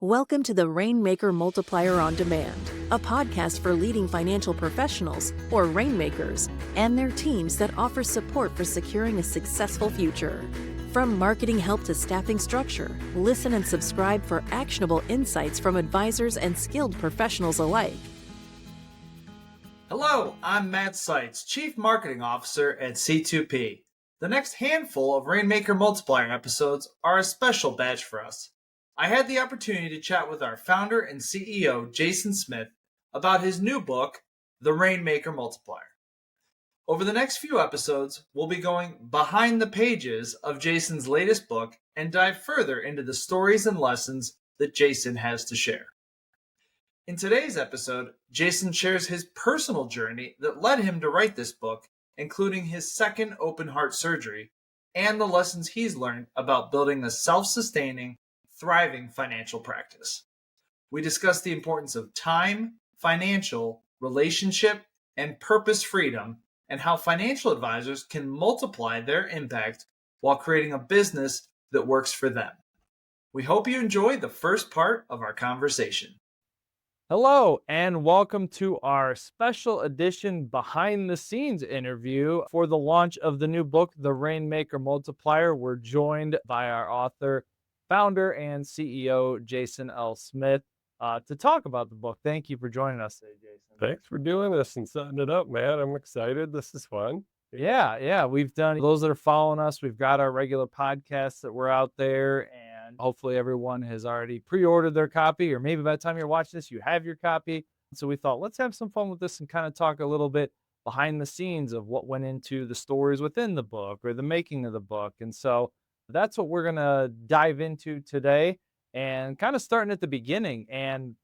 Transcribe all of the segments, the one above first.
Welcome to the Rainmaker Multiplier on Demand, a podcast for leading financial professionals, or rainmakers, and their teams that offer support for securing a successful future. From marketing help to staffing structure, listen and subscribe for actionable insights from advisors and skilled professionals alike. Hello, I'm Matt Seitz, Chief Marketing Officer at C2P. The next handful of Rainmaker Multiplier episodes are a special batch for us. I had the opportunity to chat with our founder and CEO, Jason Smith, about his new book, The Rainmaker Multiplier. Over the next few episodes, we'll be going behind the pages of Jason's latest book and dive further into the stories and lessons that Jason has to share. In today's episode, Jason shares his personal journey that led him to write this book, including his second open heart surgery and the lessons he's learned about building a self-sustaining, thriving financial practice. We discuss the importance of time, financial, relationship, and purpose freedom, and how financial advisors can multiply their impact while creating a business that works for them. We hope you enjoyed the first part of our conversation. Hello, and welcome to our special edition behind the scenes interview for the launch of the new book, The Rainmaker Multiplier. We're joined by our author, founder, and CEO, Jason L. Smith, to talk about the book. Thank you for joining us today, Jason. Thanks for doing this and setting it up, man. I'm excited. This is fun. Yeah. We've done, those that are following us, we've got our regular podcasts that we're out there, and hopefully everyone has already pre-ordered their copy, or maybe by the time you're watching this, you have your copy. So we thought, let's have some fun with this and kind of talk a little bit behind the scenes of what went into the stories within the book or the making of the book. And so that's what we're going to dive into today, and kind of starting at the beginning. And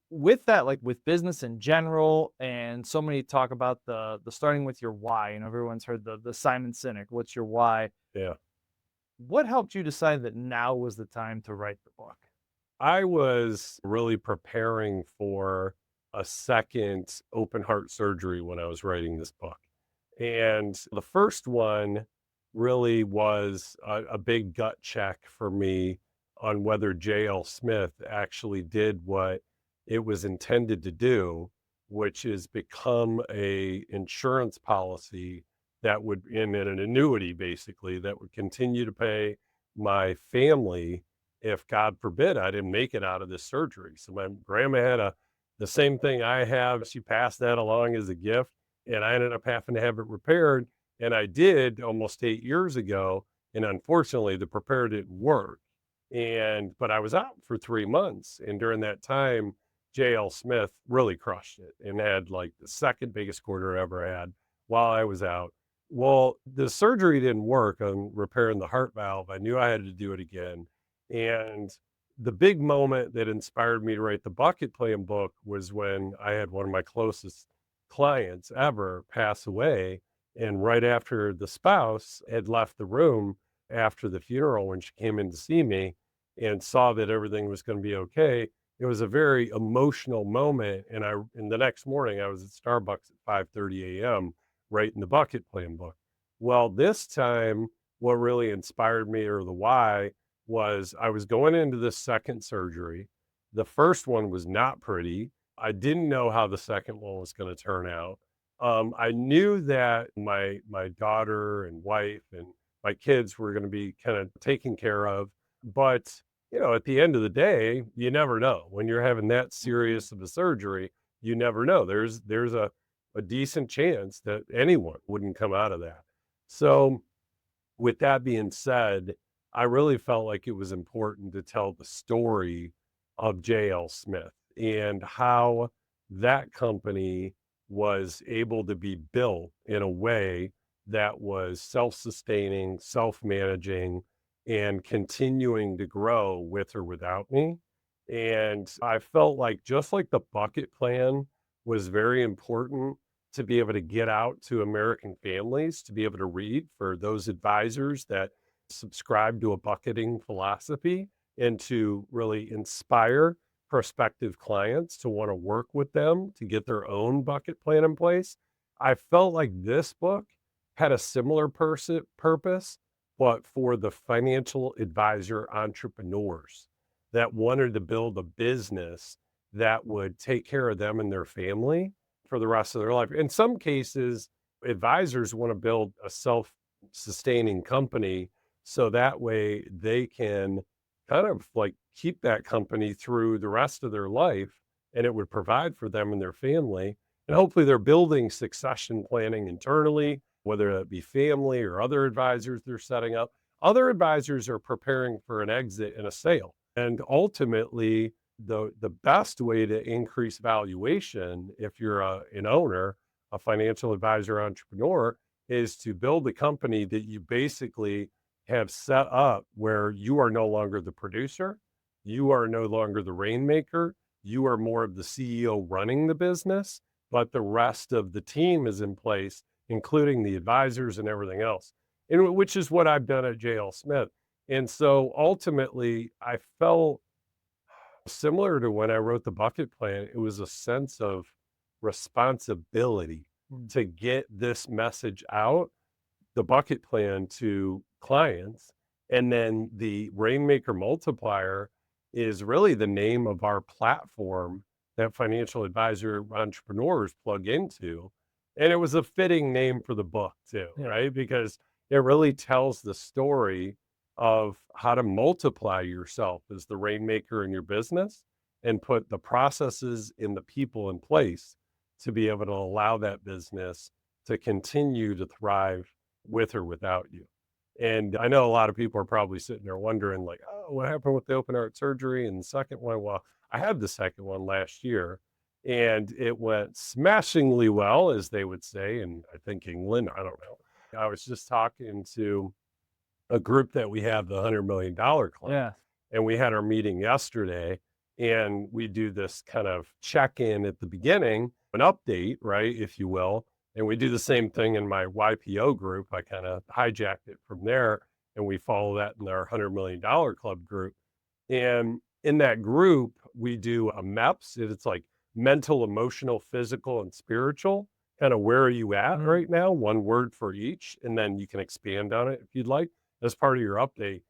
with that, like with business in general, and so many talk about the starting with your why. You know, everyone's heard the Simon Sinek, what's your why? Yeah. What helped you decide that now was the time to write the book? I was really preparing for a second open heart surgery when I was writing this book. And the first one really was a big gut check for me on whether J.L. Smith actually did what it was intended to do, which is become a insurance policy that would, in an annuity basically, that would continue to pay my family if, God forbid, I didn't make it out of this surgery. So my grandma had the same thing I have. She passed that along as a gift, and I ended up having to have it repaired. And I did almost 8 years ago. And unfortunately, the repair didn't work. But I was out for 3 months. And during that time, J.L. Smith really crushed it and had like the second biggest quarter I ever had while I was out. Well, the surgery didn't work on repairing the heart valve. I knew I had to do it again. And the big moment that inspired me to write the bucket plan book was when I had one of my closest clients ever pass away. And right after the spouse had left the room after the funeral, when she came in to see me and saw that everything was going to be okay, it was a very emotional moment. And the next morning I was at Starbucks at 5:30 a.m. writing the bucket plan book. Well, this time, what really inspired me, or the why, was I was going into this second surgery. The first one was not pretty. I didn't know how the second one was going to turn out. I knew that my daughter and wife and my kids were going to be kind of taken care of. But, at the end of the day, you never know. When you're having that serious of a surgery, you never know. There's a decent chance that anyone wouldn't come out of that. So with that being said, I really felt like it was important to tell the story of J.L. Smith and how that company was able to be built in a way that was self-sustaining, self-managing, and continuing to grow with or without me. And I felt like, just like the bucket plan was very important to be able to get out to American families, to be able to read for those advisors that subscribe to a bucketing philosophy, and to really inspire prospective clients to want to work with them to get their own bucket plan in place. I felt like this book had a similar purpose, but for the financial advisor entrepreneurs that wanted to build a business that would take care of them and their family for the rest of their life. In some cases, advisors want to build a self-sustaining company so that way they can kind of like keep that company through the rest of their life, and it would provide for them and their family. And hopefully they're building succession planning internally, whether that be family or other advisors they're setting up. Other advisors are preparing for an exit and a sale. And ultimately, the best way to increase valuation, if you're an owner, a financial advisor, entrepreneur, is to build a company that you basically have set up where you are no longer the producer, you are no longer the rainmaker, you are more of the CEO running the business, but the rest of the team is in place, including the advisors and everything else, and which is what I've done at JL Smith. And so ultimately, I felt similar to when I wrote the bucket plan. It was a sense of responsibility to get this message out, the bucket plan, to clients. And then the Rainmaker Multiplier is really the name of our platform that financial advisor entrepreneurs plug into. And it was a fitting name for the book too, Yeah. right? Because it really tells the story of how to multiply yourself as the rainmaker in your business and put the processes and the people in place to be able to allow that business to continue to thrive with or without you. And I know a lot of people are probably sitting there wondering, like, oh, what happened with the open heart surgery and the second one? Well, I had the second one last year and it went smashingly well, as they would say. And I think England, I don't know. I was just talking to a group that we have, the $100 million Club. Yeah. And we had our meeting yesterday, and we do this kind of check-in at the beginning, an update, right, if you will. And we do the same thing in my YPO group. I kind of hijacked it from there, and we follow that in our $100 million Club group. And in that group, we do a MEPS. It's like mental, emotional, physical, and spiritual. Kind of where are you at right now? One word for each. And then you can expand on it if you'd like as part of your update.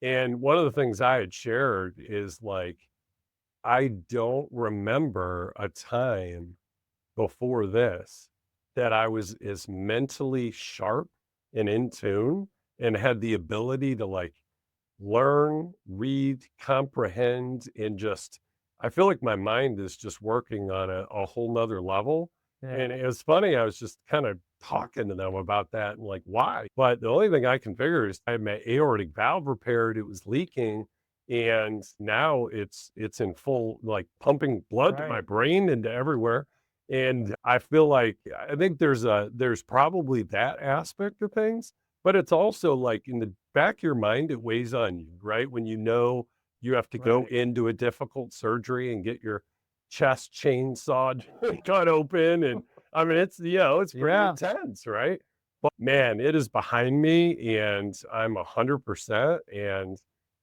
And one of the things I had shared is like, I don't remember a time before this that I was as mentally sharp and in tune and had the ability to like learn, read, comprehend, and just, I feel like my mind is just working on a whole nother level. Yeah. And it was funny. I was just kind of talking to them about that and like, why? But the only thing I can figure is I had my aortic valve repaired. It was leaking. And now it's in full, like pumping blood to my brain and to everywhere. And I feel like, I think there's probably that aspect of things, but it's also like in the back of your mind, it weighs on you, right? When you know you have to go into a difficult surgery and get your chest chainsawed, cut open. And I mean, it's, it's pretty intense, right? But man, it is behind me and I'm 100% and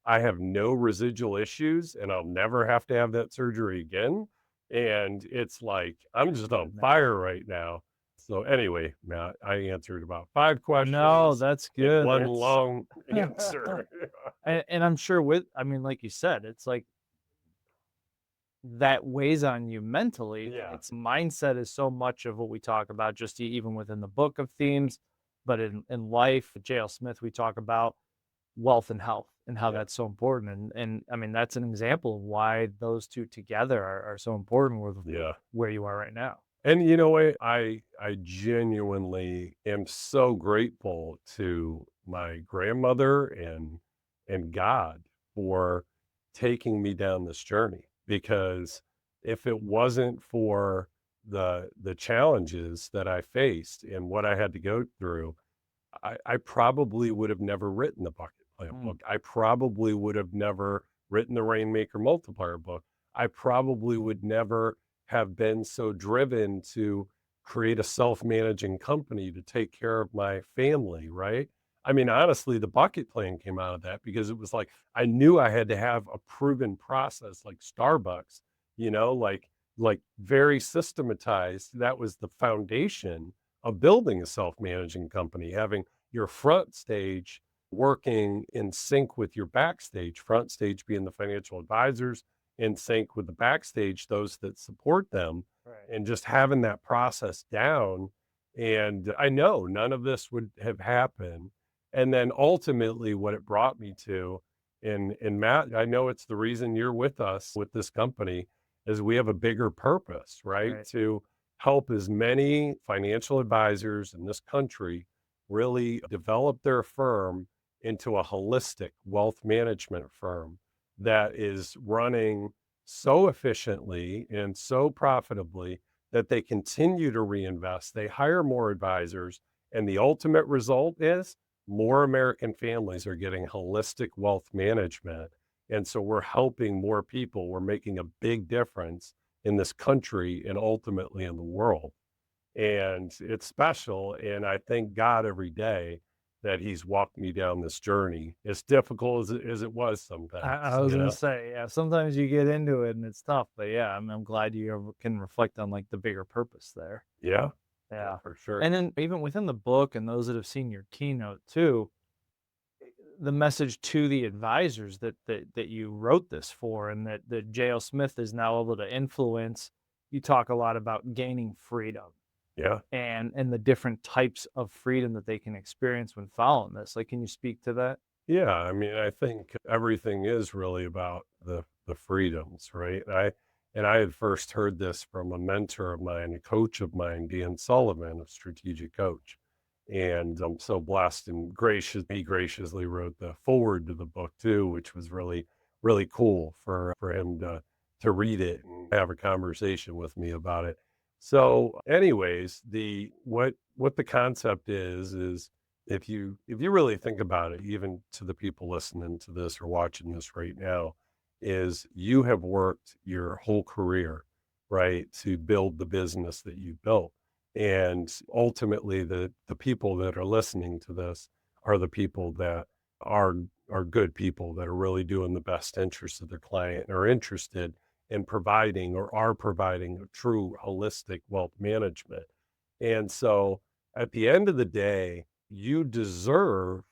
I have no residual issues and I'll never have to have that surgery again. And it's like, I'm just on fire right now. So anyway, Matt, I answered about 5 questions. No, that's good. One That's- long answer. and I'm sure I mean, like you said, it's like that weighs on you mentally. Yeah. It's mindset is so much of what we talk about, just even within the book of themes, but in life, with JL Smith, we talk about wealth and health and how that's so important. And I mean, that's an example of why those two together are so important with where you are right now. And you know what? I genuinely am so grateful to my grandmother and God for taking me down this journey, because if it wasn't for the challenges that I faced and what I had to go through, I probably would have never written the Bucket Plan book. I probably would have never written the Rainmaker Multiplier book. I probably would never have been so driven to create a self-managing company to take care of my family, right? I mean, honestly, the bucket plan came out of that because it was like, I knew I had to have a proven process like Starbucks, like very systematized. That was the foundation of building a self-managing company, having your front stage working in sync with your backstage, front stage being the financial advisors, in sync with the backstage, those that support them, Right. and just having that process down. And I know none of this would have happened. And then ultimately, what it brought me to, and Matt, I know it's the reason you're with us with this company, is we have a bigger purpose, right? Right. To help as many financial advisors in this country really develop their firm into a holistic wealth management firm that is running so efficiently and so profitably that they continue to reinvest, they hire more advisors, and the ultimate result is more American families are getting holistic wealth management. And so we're helping more people. We're making a big difference in this country and ultimately in the world. And it's special. And I thank God every day that He's walked me down this journey, as difficult as it was I sometimes, was you gonna know? say, yeah, sometimes you get into it and it's tough, but yeah, I'm glad you can reflect on like the bigger purpose there. Yeah, yeah, Yeah. for sure. And then even within the book and those that have seen your keynote too, the message to the advisors that you wrote this for and that JL Smith is now able to influence, you talk a lot about gaining freedom Yeah. and the different types of freedom that they can experience when following this. Like, can you speak to that? Yeah, I mean, I think everything is really about the freedoms, right? And I had first heard this from a mentor of mine, a coach of mine, Dan Sullivan, a strategic coach. And I'm so blessed and gracious. He graciously wrote the forward to the book too, which was really, really cool for him to read it and have a conversation with me about it. So, anyways, the what the concept is if you really think about it, even to the people listening to this or watching this right now, is you have worked your whole career, right, to build the business that you built. And ultimately the people that are listening to this are the people that are are good people that are really doing the best interest of their client and are interested in providing or are providing a true holistic wealth management. And so at the end of the day, you deserve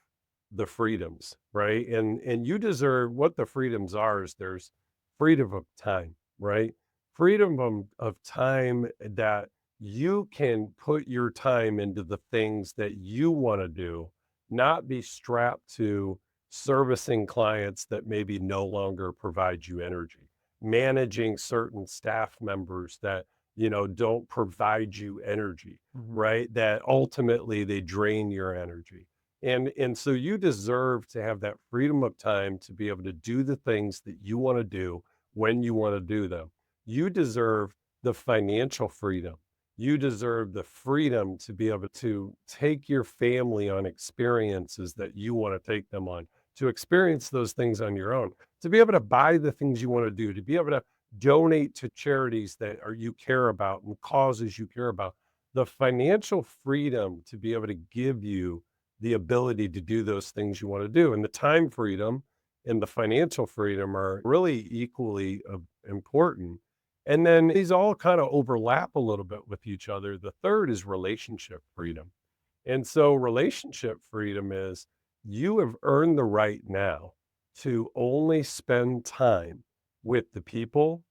the freedoms, right? And you deserve what the freedoms are is there's freedom of time, right? Freedom of time that you can put your time into the things that you want to do, not be strapped to servicing clients that maybe no longer provide you energy, managing certain staff members that, don't provide you energy, Mhm. right? That ultimately they drain your energy. And so you deserve to have that freedom of time to be able to do the things that you want to do when you want to do them. You deserve the financial freedom. You deserve the freedom to be able to take your family on experiences that you want to take them on, to experience those things on your own, to be able to buy the things you want to do, to be able to donate to charities that are you care about and causes you care about. The financial freedom to be able to give you the ability to do those things you want to do, and the time freedom and the financial freedom are really equally important. And then these all kind of overlap a little bit with each other. The third is relationship freedom. And so relationship freedom is you have earned the right now to only spend time with the people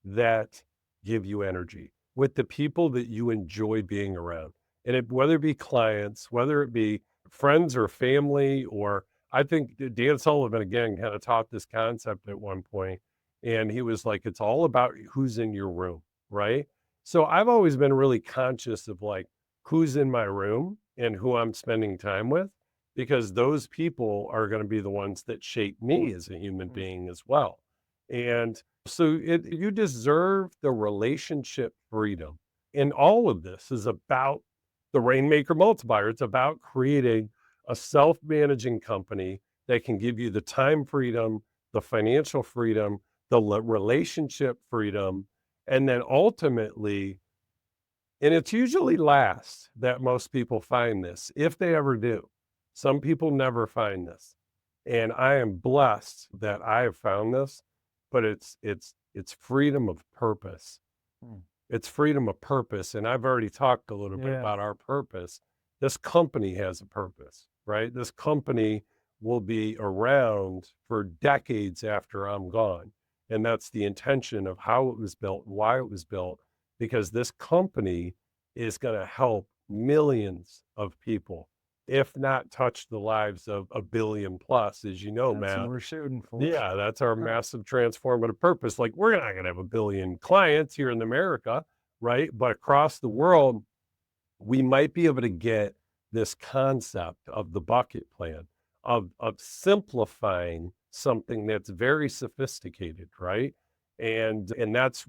that give you energy, with the people that you enjoy being around. And whether it be clients, whether it be friends or family, or I think Dan Sullivan again kind of taught this concept at one point, and he was like, it's all about who's in your room, right? So I've always been really conscious of like who's in my room and who I'm spending time with, because those people are going to be the ones that shape me as a human Mm. being as well. And so you deserve the relationship freedom. And all of this is about the Rainmaker Multiplier. It's about creating a self managing company that can give you the time freedom, the financial freedom, the relationship freedom, and then ultimately, and it's usually last that most people find this, if they ever do. Some people never find this. And I am blessed that I have found this, but it's freedom of purpose. Mm. It's freedom of purpose. And I've already talked a little bit Yeah. about our purpose. This company has a purpose, right? This company will be around for decades after I'm gone. And that's the intention of how it was built and why it was built, because this company is going to help millions of people, if not touch the lives of a billion plus, as you know, That's what Matt. we're shooting for. Yeah, that's our massive transformative purpose. Like, we're not going to have a billion clients here in America, right? But across the world, we might be able to get this concept of the bucket plan, of simplifying something that's very sophisticated, right? And that's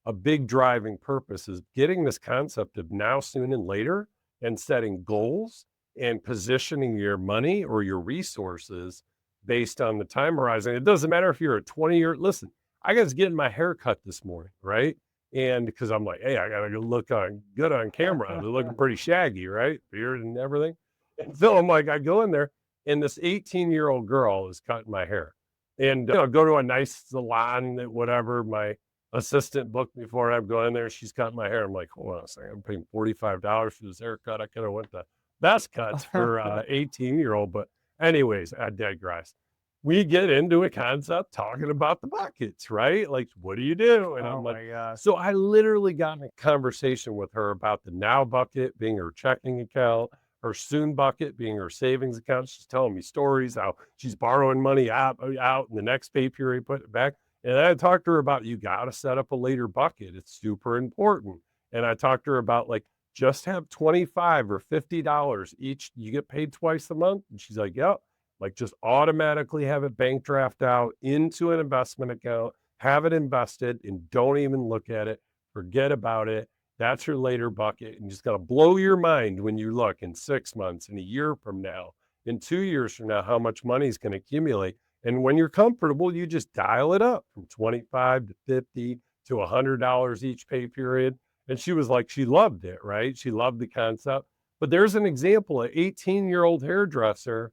a big driving purpose, is getting this concept of now, soon, and later, and setting goals and positioning your money or your resources based on the time horizon. It doesn't matter if you're a 20-year, listen, I was getting my hair cut this morning, right? And because I'm like, hey, I got to look good on camera. I'm looking pretty shaggy, right? Beard and everything. And so I'm like, I go in there, and this 18-year-old girl is cutting my hair. And go to a nice salon, whatever. My assistant booked me for it. I'm going there. She's cutting my hair. I'm like, hold on a second. I'm paying $45 for this haircut. I could have went to best cuts for 18-year-old. But anyways, I digress. We get into a concept talking about the buckets, right? Like, what do you do? And I'm like, my gosh. so I literally got in a conversation with her about the now bucket being her checking account, her soon bucket being her savings account. She's telling me stories, how she's borrowing money out in the next pay period, put it back. And I talked to her about, you got to set up a later bucket. It's super important. And I talked to her about, like, just have $25 or $50 each. You get paid twice a month. And she's like, yep. Like, just automatically have it bank draft out into an investment account, have it invested, and don't even look at it. Forget about it. That's your later bucket. And you just got to blow your mind when you look in 6 months, in a year from now, in 2 years from now, how much money is going to accumulate. And when you're comfortable, you just dial it up from 25 to 50 to $100 each pay period. And she was like, she loved it, right? She loved the concept. But there's an example, an 18-year-old hairdresser.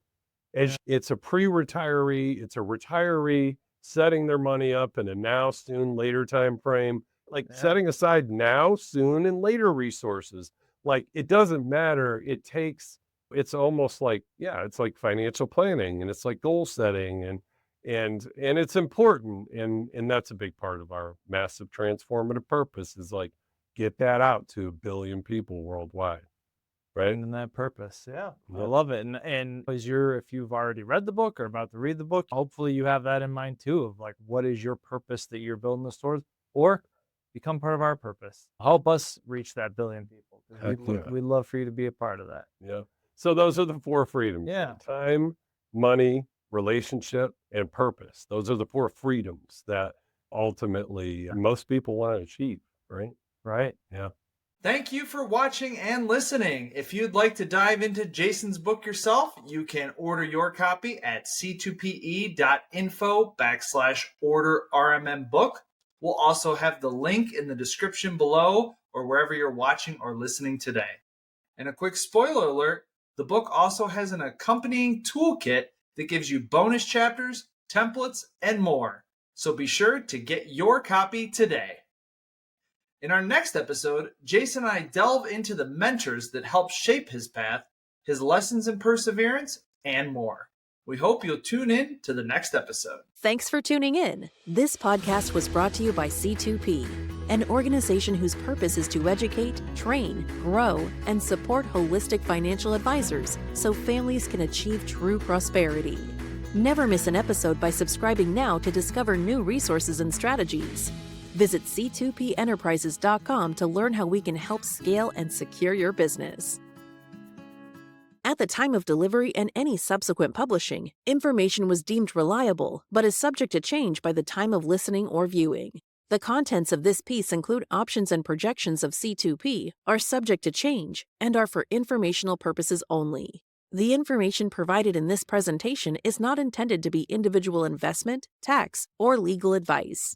And it's a pre-retiree, it's a retiree setting their money up in a now, soon, later time frame, like setting aside now, soon, and later resources. Like, it doesn't matter. It's almost like, it's like financial planning, and it's like goal setting, and it's important. And that's a big part of our massive transformative purpose, is like, get that out to 1 billion people worldwide. Right. And that purpose. Yeah. I Yep. love it. And if you've already read the book or about to read the book, hopefully you have that in mind too, of like, what is your purpose that you're building this towards, or become part of our purpose. Help us reach that 1 billion people. We'd love for you to be a part of that. Yeah. So those are the 4 freedoms. Yeah. Time, money, relationship, and purpose. Those are the 4 freedoms that ultimately most people want to achieve, right? Right. Yeah. Thank you for watching and listening. If you'd like to dive into Jason's book yourself, you can order your copy at c2pe.info/order RMM book. We'll also have the link in the description below or wherever you're watching or listening today. And a quick spoiler alert, the book also has an accompanying toolkit that gives you bonus chapters, templates, and more. So be sure to get your copy today. In our next episode, Jason and I delve into the mentors that helped shape his path, his lessons in perseverance, and more. We hope you'll tune in to the next episode. Thanks for tuning in. This podcast was brought to you by C2P, an organization whose purpose is to educate, train, grow, and support holistic financial advisors so families can achieve true prosperity. Never miss an episode by subscribing now to discover new resources and strategies. Visit c2penterprises.com to learn how we can help scale and secure your business. At the time of delivery and any subsequent publishing, information was deemed reliable, but is subject to change by the time of listening or viewing. The contents of this piece include options and projections of C2P, are subject to change, and are for informational purposes only. The information provided in this presentation is not intended to be individual investment, tax, or legal advice.